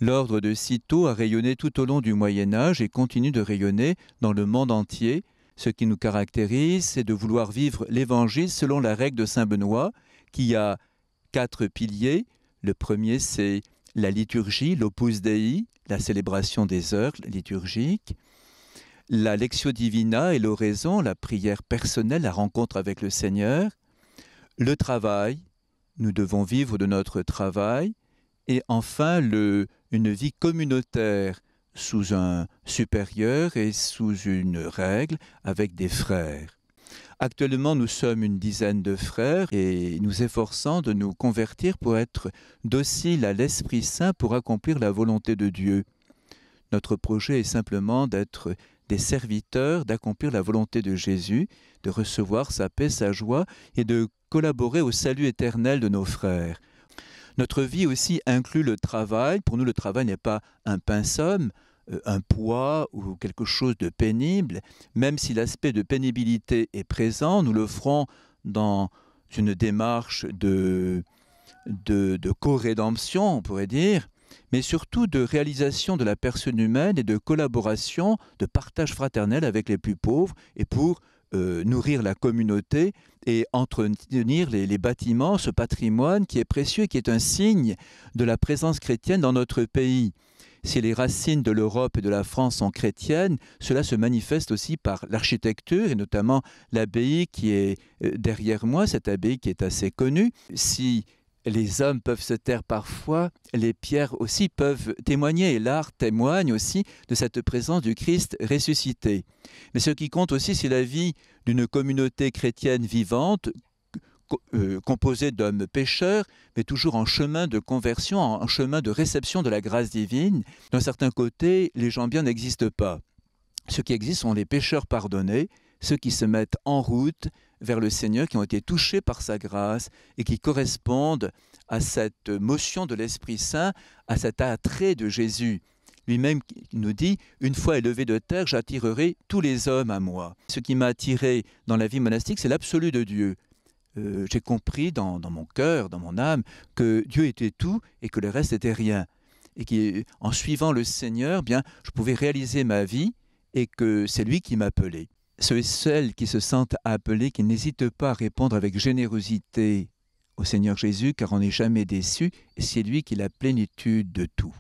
L'ordre de Cîteaux a rayonné tout au long du Moyen-Âge et continue de rayonner dans le monde entier. Ce qui nous caractérise, c'est de vouloir vivre l'Évangile selon la règle de saint Benoît, qui a 4 piliers. Le premier, c'est la liturgie, l'Opus Dei, la célébration des heures liturgiques. La Lectio Divina et l'oraison, la prière personnelle, la rencontre avec le Seigneur. Le travail, nous devons vivre de notre travail. Et enfin, une vie communautaire sous un supérieur et sous une règle avec des frères. Actuellement, nous sommes une dizaine de frères et nous efforçons de nous convertir pour être dociles à l'Esprit Saint pour accomplir la volonté de Dieu. Notre projet est simplement d'être des serviteurs, d'accomplir la volonté de Jésus, de recevoir sa paix, sa joie et de collaborer au salut éternel de nos frères. Notre vie aussi inclut le travail. Pour nous, le travail n'est pas un pinceau, un poids ou quelque chose de pénible. Même si l'aspect de pénibilité est présent, nous le ferons dans une démarche de co-rédemption, on pourrait dire, mais surtout de réalisation de la personne humaine et de collaboration, de partage fraternel avec les plus pauvres et pour nourrir la communauté et entretenir les bâtiments, ce patrimoine qui est précieux et qui est un signe de la présence chrétienne dans notre pays. Si les racines de l'Europe et de la France sont chrétiennes, cela se manifeste aussi par l'architecture et notamment l'abbaye qui est derrière moi, cette abbaye qui est assez connue. Si les hommes peuvent se taire parfois, les pierres aussi peuvent témoigner et l'art témoigne aussi de cette présence du Christ ressuscité. Mais ce qui compte aussi, c'est la vie d'une communauté chrétienne vivante, composée d'hommes pécheurs, mais toujours en chemin de conversion, en chemin de réception de la grâce divine. D'un certain côté, les gens bien n'existent pas. Ceux qui existent sont les pécheurs pardonnés, ceux qui se mettent en route vers le Seigneur, qui ont été touchés par sa grâce et qui correspondent à cette motion de l'Esprit Saint, à cet attrait de Jésus. Lui-même nous dit « Une fois élevé de terre, j'attirerai tous les hommes à moi ». Ce qui m'a attiré dans la vie monastique, c'est l'absolu de Dieu. J'ai compris dans mon cœur, dans mon âme, que Dieu était tout et que le reste était rien. Et qu'en suivant le Seigneur, bien, je pouvais réaliser ma vie et que c'est lui qui m'appelait. Ceux et celles qui se sentent appelés, qui n'hésitent pas à répondre avec générosité au Seigneur Jésus, car on n'est jamais déçu, et c'est lui qui est la plénitude de tout.